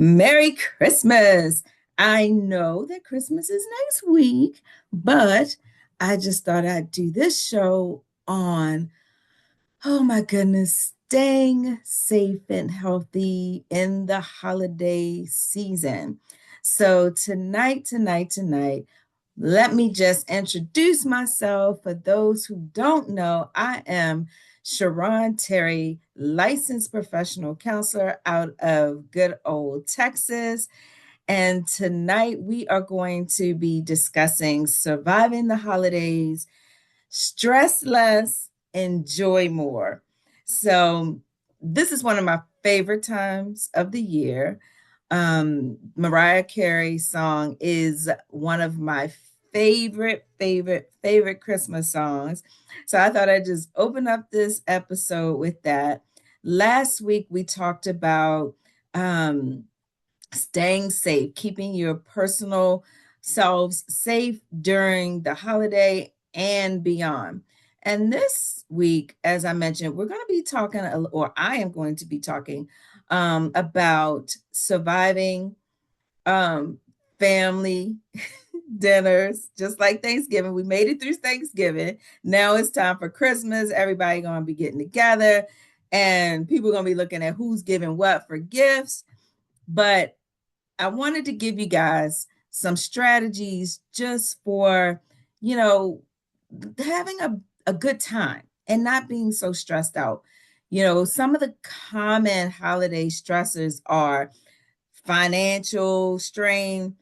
Merry Christmas. I know that Christmas is next week, but I just thought I'd do this show on, oh my goodness, staying safe and healthy in the holiday season. So tonight, let me just introduce myself. For those who don't know, I am Sharon Terry, licensed professional counselor out of good old Texas. And tonight we are going to be discussing surviving the holidays, stress less, enjoy more. So, this is one of my favorite times of the year. Mariah Carey's song is one of my favorite Christmas songs. So I thought I'd just open up this episode with that. Last week we talked about staying safe, keeping your personal selves safe during the holiday and beyond. And this week, as I mentioned, we're going to be talking, or I am going to be talking about surviving um, family dinners, just like Thanksgiving. We made it through Thanksgiving. Now it's time for Christmas. Everybody going to be getting together, and people are going to be looking at who's giving what for gifts. But I wanted to give you guys some strategies just for, you know, having a good time and not being so stressed out. Some of the common holiday stressors are financial strain,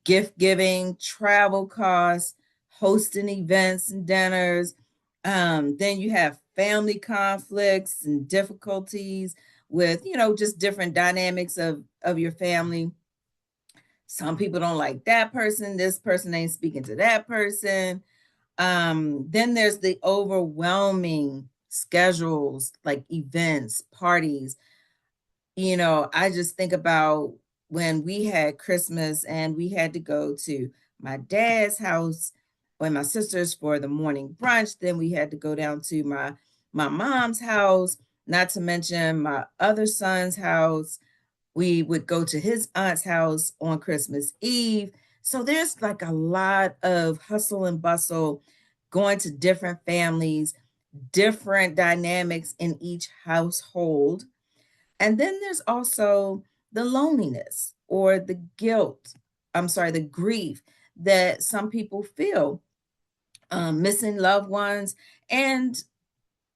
gift giving, travel costs, hosting events and dinners. Then you have family conflicts and difficulties with, just different dynamics of your family. Some people don't like that person. This person ain't speaking to that person. Then there's the overwhelming schedules like events, parties. I just think about when we had Christmas and we had to go to my dad's house and my sister's for the morning brunch. Then we had to go down to my mom's house, not to mention my other son's house. We would go to his aunt's house on Christmas Eve. So there's like a lot of hustle and bustle, going to different families, different dynamics in each household. And then there's also the loneliness or the guilt, the grief that some people feel, missing loved ones, and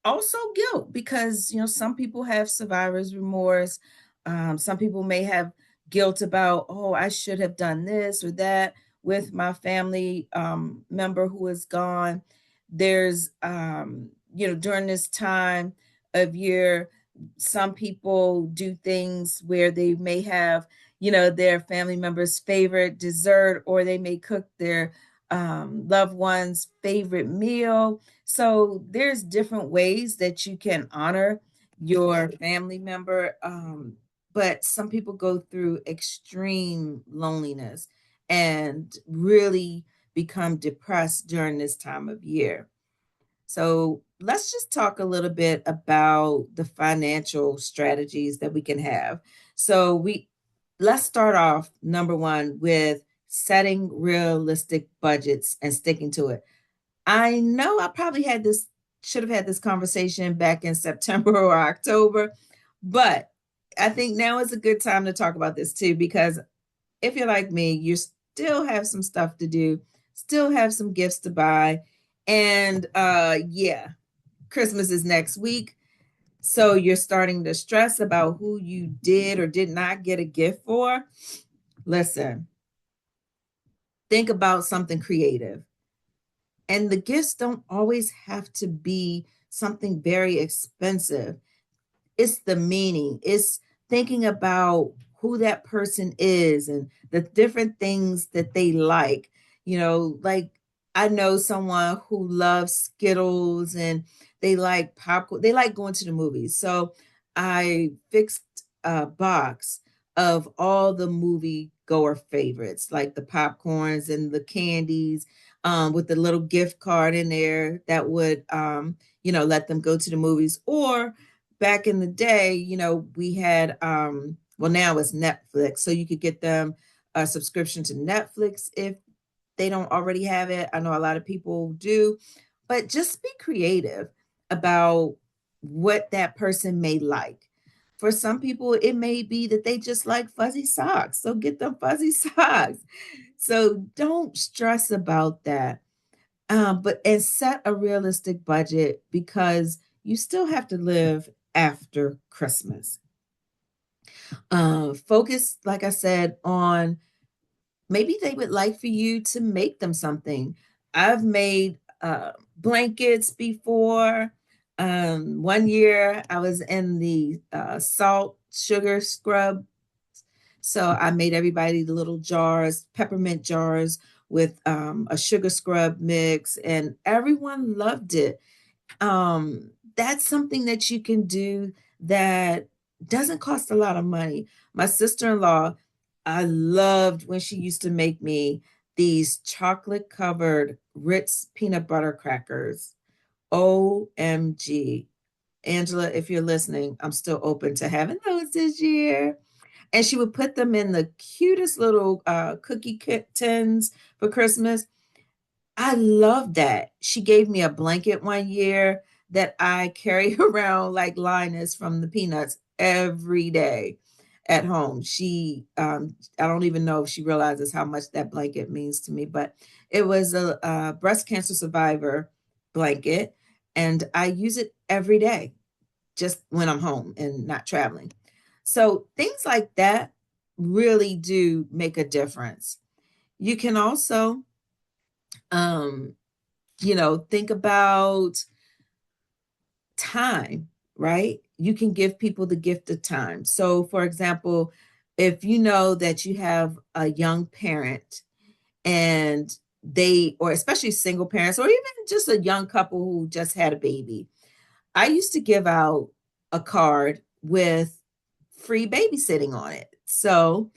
also guilt because some people have survivor's remorse. Some people may have guilt about, oh, I should have done this or that with my family member who is gone. There's during this time of year, some people do things where they may have their family member's favorite dessert, or they may cook their loved one's favorite meal. So there's different ways that you can honor your family member. But some people go through extreme loneliness and really become depressed during this time of year. So let's just talk a little bit about the financial strategies that we can have. So let's start off number one with setting realistic budgets and sticking to it. I know I probably should have had this conversation back in September or October, but I think now is a good time to talk about this too, because if you're like me, you still have some stuff to do, still have some gifts to buy. And yeah, Christmas is next week. So you're starting to stress about who you did or did not get a gift for. Listen, think about something creative. And the gifts don't always have to be something very expensive. It's the meaning, it's thinking about who that person is and the different things that they like. Like I know someone who loves Skittles and they like popcorn, they like going to the movies. So I fixed a box of all the movie goer favorites, like the popcorns and the candies, with the little gift card in there that would let them go to the movies. Or back in the day, we had Well, now it's Netflix, so you could get them a subscription to Netflix if they don't already have it. I know a lot of people do, but just be creative about what that person may like. For some people, it may be that they just like fuzzy socks, so get them fuzzy socks. So don't stress about that. But and set a realistic budget because you still have to live after Christmas. Focus, like I said, on maybe they would like for you to make them something. I've made blankets before. One year I was in the salt sugar scrub. So I made everybody the little jars, peppermint jars with a sugar scrub mix, and everyone loved it. That's something that you can do that doesn't cost a lot of money. My sister-in-law, I loved when she used to make me these chocolate covered Ritz peanut butter crackers. OMG. Angela, if you're listening, I'm still open to having those this year. And she would put them in the cutest little cookie tins for Christmas. I love that. She gave me a blanket one year that I carry around like Linus from the Peanuts every day at home. I don't even know if she realizes how much that blanket means to me, but it was a breast cancer survivor blanket, and I use it every day just when I'm home and not traveling. So things like that really do make a difference. You can also um, think about time, right? You can give people the gift of time. So, for example, if you know that you have a young parent and or especially single parents, or even just a young couple who just had a baby, I used to give out a card with free babysitting on it. So,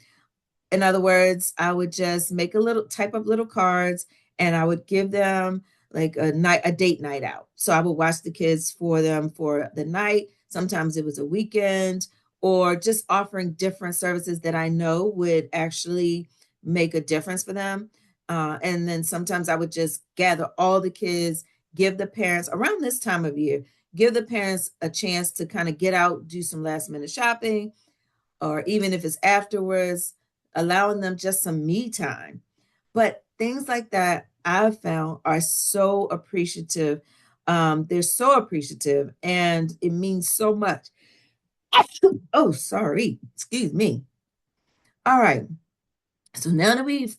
in other words, I would just make a little type of little cards and I would give them like a date night out. So I would watch the kids for them for the night. Sometimes it was a weekend or just offering different services that I know would actually make a difference for them. And then sometimes I would just gather all the kids, give the parents around this time of year, give the parents a chance to kind of get out, do some last minute shopping, or even if it's afterwards, allowing them just some me time. But things like that I've found are so appreciative. They're so appreciative and it means so much. Oh, sorry. Excuse me. All right. So now that we've,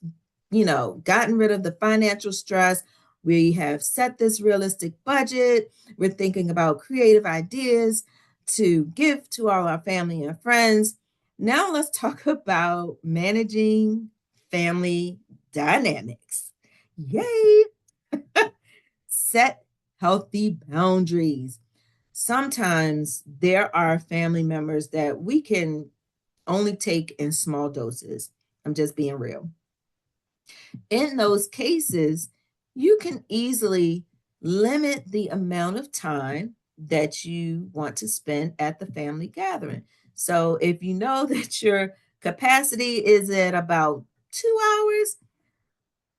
gotten rid of the financial stress, we have set this realistic budget, we're thinking about creative ideas to give to all our family and friends. Now let's talk about managing family dynamics. Yay! Set healthy boundaries. Sometimes there are family members that we can only take in small doses. I'm just being real. In those cases, you can easily limit the amount of time that you want to spend at the family gathering. So if you know that your capacity is at about 2 hours,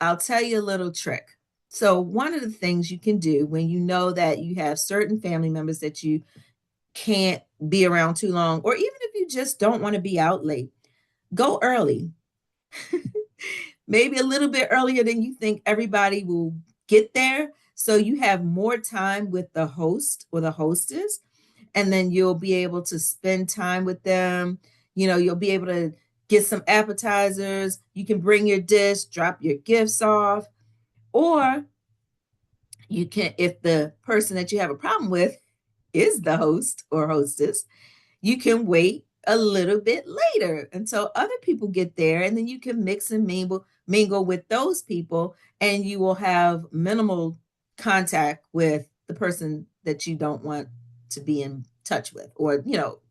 I'll tell you a little trick. So, one of the things you can do when you know that you have certain family members that you can't be around too long, or even if you just don't want to be out late, go early. Maybe a little bit earlier than you think everybody will get there. So you have more time with the host or the hostess, and then you'll be able to spend time with them. You'll be able to get some appetizers. You can bring your dish, drop your gifts off, or you can, if the person that you have a problem with is the host or hostess, you can wait a little bit later until other people get there, and then you can mix and mingle with those people, and you will have minimal contact with the person that you don't want to be in touch with or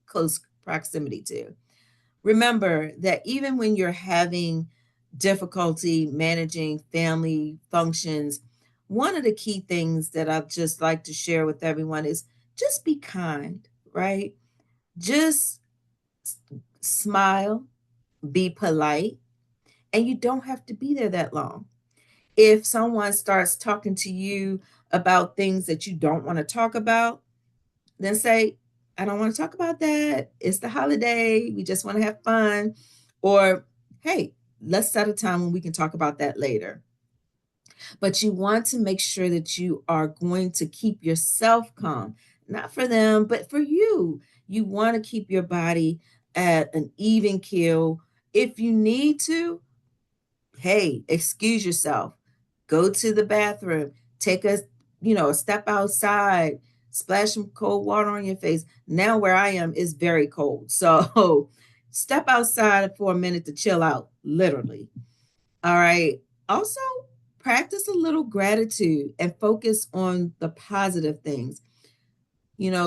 close proximity to. Remember that even when you're having difficulty managing family functions, one of the key things that I'd just like to share with everyone is just be kind, right? Just smile, be polite, and you don't have to be there that long. If someone starts talking to you about things that you don't want to talk about, then say, I don't want to talk about that. It's the holiday. We just want to have fun. Or, hey, let's set a time when we can talk about that later. But you want to make sure that you are going to keep yourself calm, not for them, but for you. You want to keep your body at an even keel. If you need to, hey, excuse yourself, go to the bathroom, take a step outside, splash some cold water on your face. Now where I am is very cold. So step outside for a minute to chill out, literally. All right. Also, practice a little gratitude and focus on the positive things.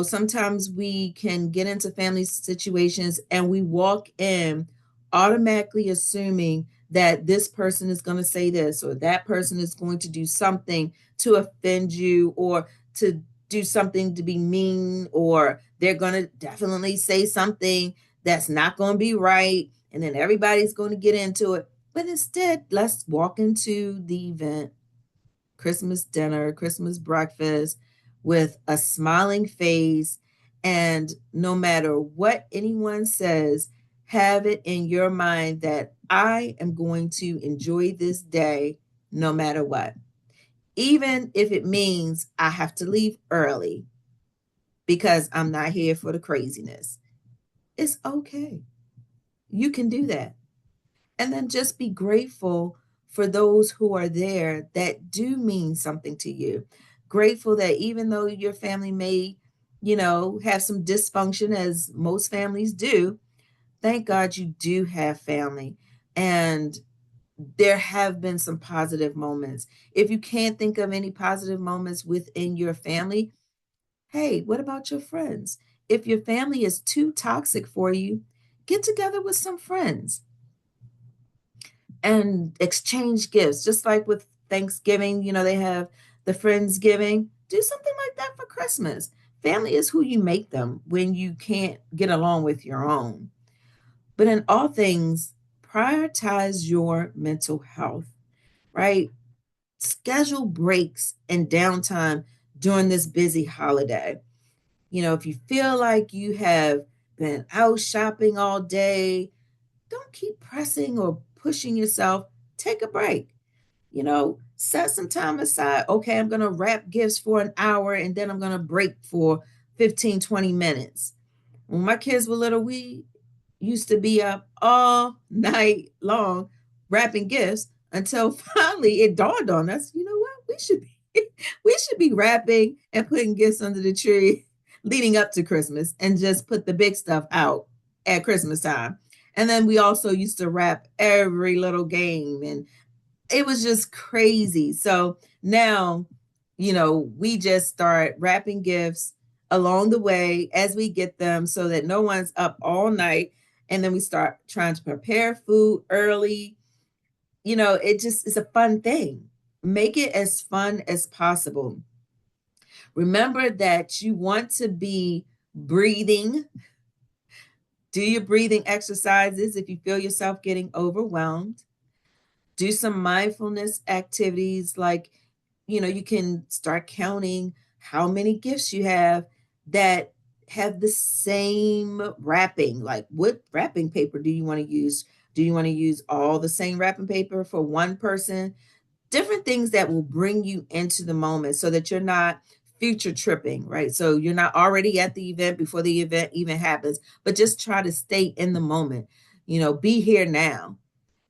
Sometimes we can get into family situations and we walk in automatically assuming that this person is going to say this or that person is going to do something to offend you or to do something to be mean, or they're going to definitely say something that's not going to be right. And then everybody's going to get into it. But instead, let's walk into the event, Christmas dinner, Christmas breakfast with a smiling face. And no matter what anyone says, have it in your mind that I am going to enjoy this day no matter what. Even if it means I have to leave early because I'm not here for the craziness. It's okay. You can do that. And then just be grateful for those who are there that do mean something to you. Grateful that even though your family may, have some dysfunction, as most families do, thank God you do have family. And there have been some positive moments. If you can't think of any positive moments within your family, hey, what about your friends? If your family is too toxic for you, get together with some friends and exchange gifts. Just like with Thanksgiving, they have the Friendsgiving. Do something like that for Christmas. Family is who you make them when you can't get along with your own. But in all things, prioritize your mental health, right? Schedule breaks and downtime during this busy holiday. If you feel like you have been out shopping all day, don't keep pressing or pushing yourself. Take a break. Set some time aside. Okay, I'm going to wrap gifts for an hour and then I'm going to break for 15, 20 minutes. When my kids were little, we used to be up all night long wrapping gifts until finally it dawned on us, you know what? We should be wrapping and putting gifts under the tree leading up to Christmas and just put the big stuff out at Christmas time. And then we also used to wrap every little game, and it was just crazy. So now, we just start wrapping gifts along the way as we get them so that no one's up all night. And then we start trying to prepare food early. It just is a fun thing. Make it as fun as possible. Remember that you want to be breathing. Do your breathing exercises if you feel yourself getting overwhelmed. Do some mindfulness activities like, you can start counting how many gifts you have that have the same wrapping. Like, what wrapping paper do you want to use? Do you want to use all the same wrapping paper for one person? Different things that will bring you into the moment so that you're not future tripping, right? So you're not already at the event before the event even happens, but just try to stay in the moment. Be here now.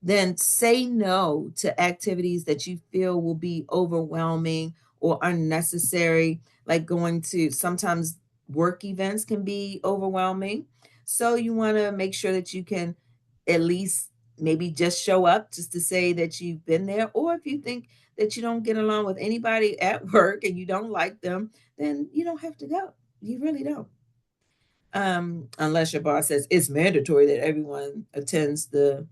Then say no to activities that you feel will be overwhelming or unnecessary, like going to sometimes work events can be overwhelming. So you want to make sure that you can at least maybe just show up just to say that you've been there. Or if you think that you don't get along with anybody at work and you don't like them, then you don't have to go. You really don't. Unless your boss says it's mandatory that everyone attends the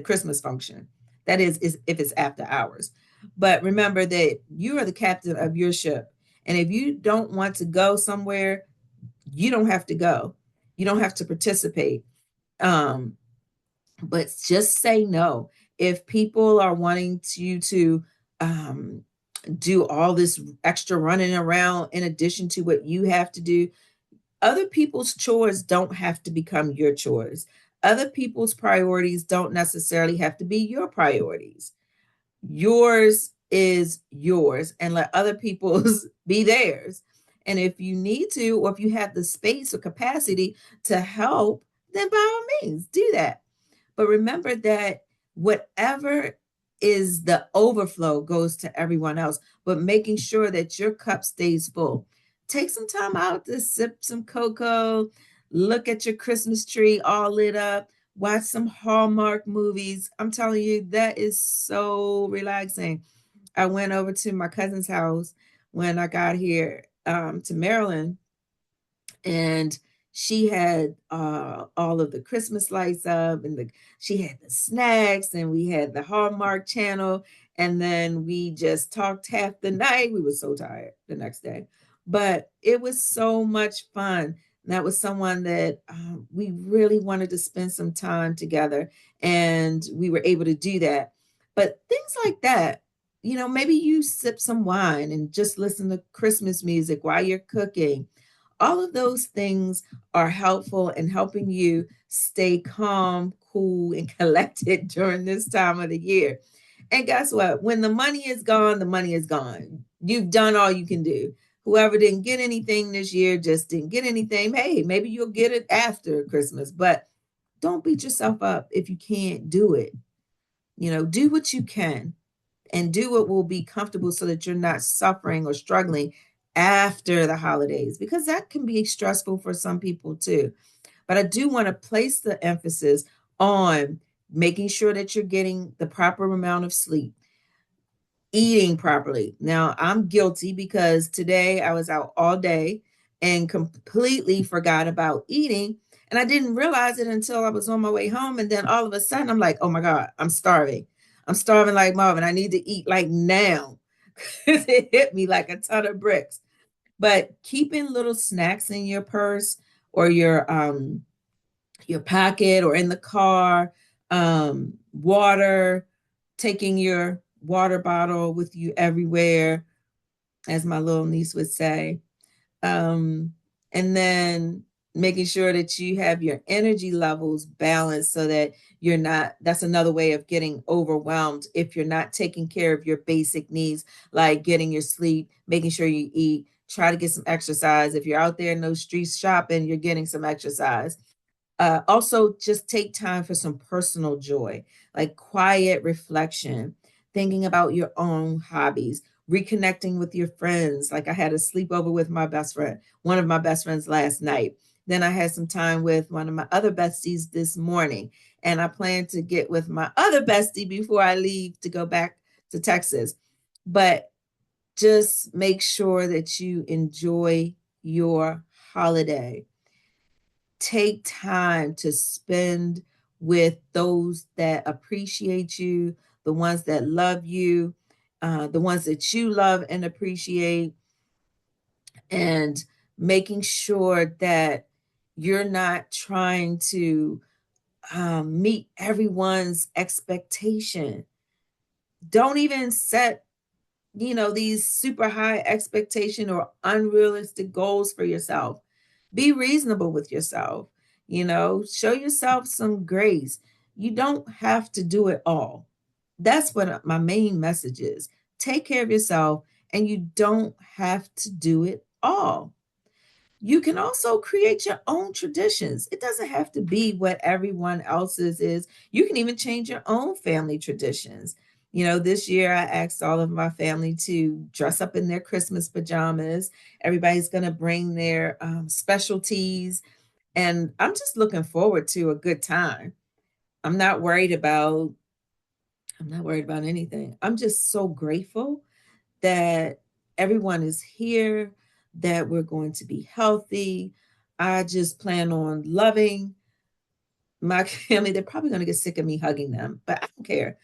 Christmas function. That is if it's after hours. But remember that you are the captain of your ship. And if you don't want to go somewhere, you don't have to go. You don't have to participate. Um, but just say no. If people are wanting you to um, do all this extra running around in addition to what you have to do, other people's chores don't have to become your chores. Other people's priorities don't necessarily have to be your priorities. Yours is yours, and let other people's be theirs. And if you need to, or if you have the space or capacity to help, then by all means do that. But remember that whatever is the overflow goes to everyone else, but making sure that your cup stays full. Take some time out to sip some cocoa, look at your Christmas tree all lit up, watch some Hallmark movies. I'm telling you, that is so relaxing. I went over to my cousin's house when I got here to Maryland, and she had all of the Christmas lights up, and she had the snacks, and we had the Hallmark channel, and then we just talked half the night. We were so tired the next day, but it was so much fun. That was someone that we really wanted to spend some time together, and we were able to do that. But things like that, maybe you sip some wine and just listen to Christmas music while you're cooking. All of those things are helpful in helping you stay calm, cool, and collected during this time of the year. And guess what? When the money is gone, the money is gone. You've done all you can do. Whoever didn't get anything this year just didn't get anything. Hey, maybe you'll get it after Christmas, but don't beat yourself up if you can't do it. Do what you can and do what will be comfortable so that you're not suffering or struggling after the holidays, because that can be stressful for some people too. But I do want to place the emphasis on making sure that you're getting the proper amount of sleep, eating properly. Now, I'm guilty because today I was out all day and completely forgot about eating. And I didn't realize it until I was on my way home. And then all of a sudden, I'm like, oh my God, I'm starving. I'm starving like Marvin. I need to eat like now. It hit me like a ton of bricks. But keeping little snacks in your purse or your pocket or in the car, water, taking your water bottle with you everywhere, as my little niece would say. Um, and then making sure that you have your energy levels balanced so that you're not, that's another way of getting overwhelmed if you're not taking care of your basic needs, like getting your sleep, making sure you eat, try to get some exercise. If you're out there in those streets shopping, you're getting some exercise. Also, just take time for some personal joy, like quiet reflection, thinking about your own hobbies, reconnecting with your friends. Like I had a sleepover with my best friend, one of my best friends last night. Then I had some time with one of my other besties this morning. And I plan to get with my other bestie before I leave to go back to Texas. But just make sure that you enjoy your holiday. Take time to spend with those that appreciate you, the ones that love you, the ones that you love and appreciate, and making sure that you're not trying to meet everyone's expectation. Don't even set these super high expectation or unrealistic goals for yourself. Be reasonable with yourself, show yourself some grace. You don't have to do it all. That's what my main message is. Take care of yourself, and you don't have to do it all. You can also create your own traditions. It doesn't have to be what everyone else's is. You can even change your own family traditions. This year I asked all of my family to dress up in their Christmas pajamas. Everybody's going to bring their specialties. And I'm just looking forward to a good time. I'm not worried about I'm not worried about anything. I'm just so grateful that everyone is here, that we're going to be healthy. I just plan on loving my family. They're probably going to get sick of me hugging them, but I don't care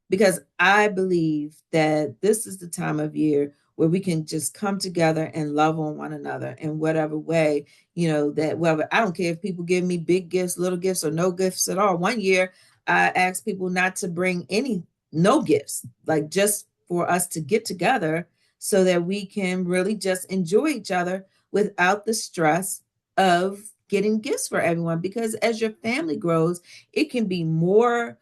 because I believe that this is the time of year where we can just come together and love on one another in whatever way, that whether I don't care if people give me big gifts, little gifts, or no gifts at all. One year I asked people not to bring no gifts, like just for us to get together so that we can really just enjoy each other without the stress of getting gifts for everyone. Because as your family grows, it can be more,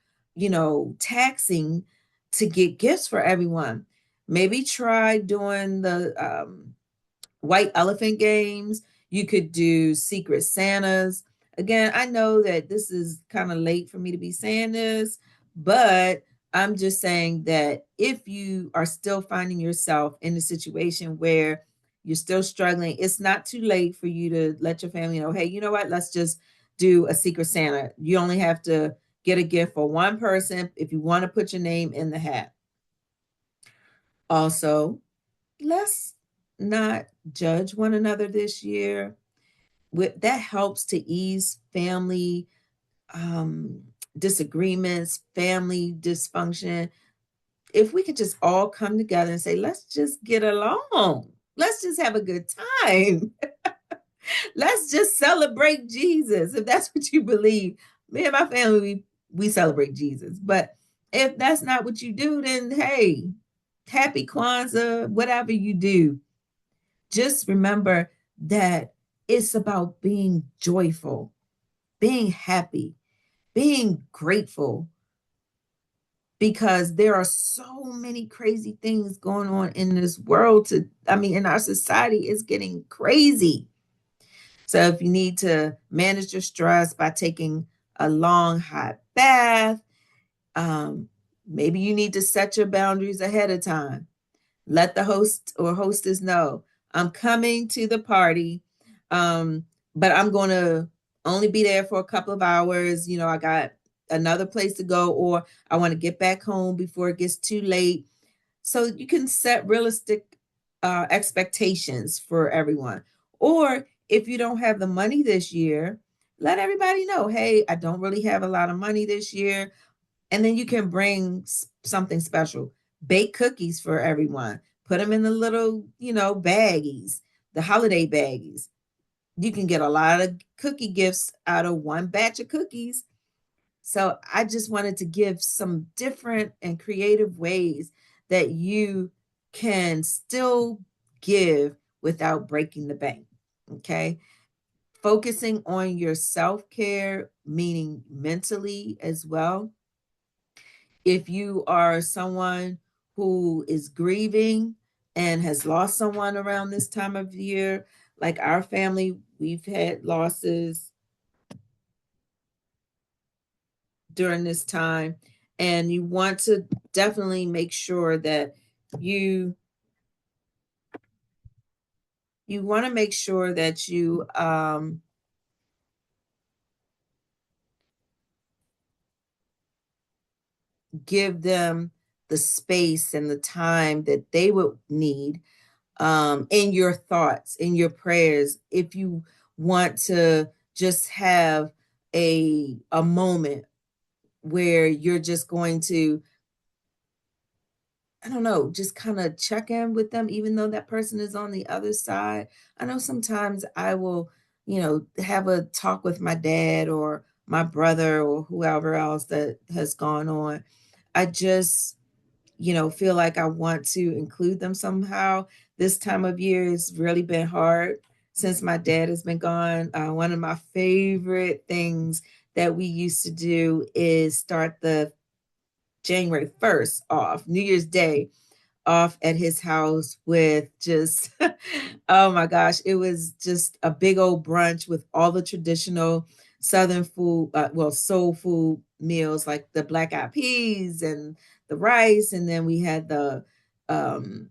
taxing to get gifts for everyone. Maybe try doing the white elephant games. You could do secret Santas. Again, I know that this is kind of late for me to be saying this, but I'm just saying that if you are still finding yourself in a situation where you're still struggling, it's not too late for you to let your family know, hey, you know what? Let's just do a secret Santa. You only have to get a gift for one person if you want to put your name in the hat. Also, let's not judge one another this year. That helps to ease family um, disagreements, family dysfunction. If we could just all come together and say, let's just get along, let's just have a good time, let's just celebrate Jesus. If that's what you believe, me and my family, we celebrate Jesus. But if that's not what you do, then hey, happy Kwanzaa, whatever you do. Just remember that it's about being joyful, being happy, being grateful, because there are so many crazy things going on in this world. In our society, it's getting crazy. So if you need to manage your stress by taking a long hot bath, um, maybe you need to set your boundaries ahead of time. Let the host or hostess know, I'm coming to the party, but I'm going to only be there for a couple of hours. I got another place to go, or I want to get back home before it gets too late. So you can set realistic expectations for everyone. Or if you don't have the money this year, let everybody know, hey, I don't really have a lot of money this year. And then you can bring something special. Bake cookies for everyone. Put them in the little, baggies, the holiday baggies. You can get a lot of cookie gifts out of one batch of cookies. So I just wanted to give some different and creative ways that you can still give without breaking the bank. Okay. Focusing on your self care, meaning mentally as well. If you are someone who is grieving and has lost someone around this time of year, like our family, we've had losses during this time, and you want to definitely make sure that you you want to make sure that you give them the space and the time that they would need in your thoughts, in your prayers. If you want to just have a moment where you're just going to, I don't know, just kind of check in with them, even though that person is on the other side. I know sometimes I will, have a talk with my dad or my brother or whoever else that has gone on. I just, feel like I want to include them somehow. This time of year has really been hard since my dad has been gone. One of my favorite things that we used to do is start the January 1st off, New Year's Day, off at his house with just, oh my gosh, it was just a big old brunch with all the traditional Southern food, soul food meals like the black eyed peas and the rice. And then we had the um,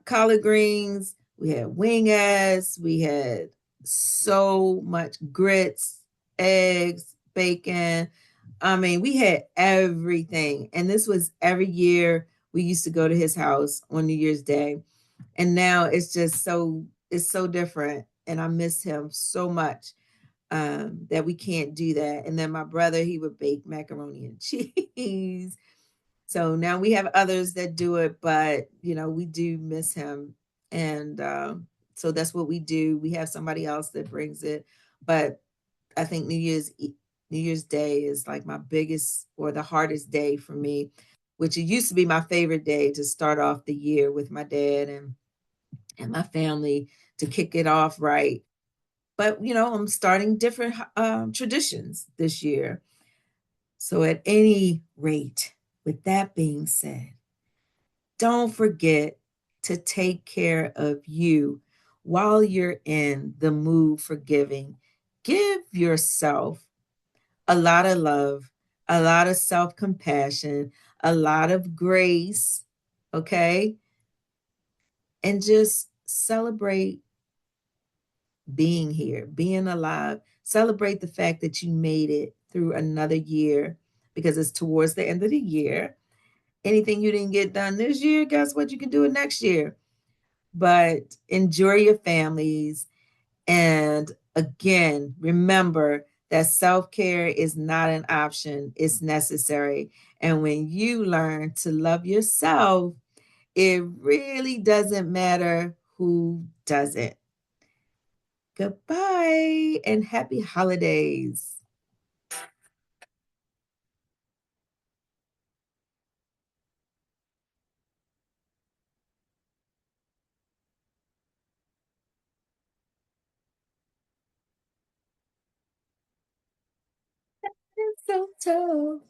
collard greens, we had wingettes, we had so much grits, eggs, bacon. We had everything. And this was every year we used to go to his house on New Year's Day. And now it's so different. And I miss him so much that we can't do that. And then my brother, he would bake macaroni and cheese. So now we have others that do it, but we do miss him. And so that's what we do. We have somebody else that brings it. But I think New Year's Day is like my biggest or the hardest day for me, which it used to be my favorite day to start off the year with my dad and my family to kick it off right. But I'm starting different traditions this year. So at any rate, with that being said, don't forget to take care of you while you're in the mood for giving. Give yourself a lot of love, a lot of self compassion, a lot of grace, okay? And just celebrate being here, being alive. Celebrate the fact that you made it through another year because it's towards the end of the year. Anything you didn't get done this year, guess what? You can do it next year. But enjoy your families. And again, remember that self care is not an option, it's necessary. And when you learn to love yourself, it really doesn't matter who doesn't. Goodbye and happy holidays. It's so tough.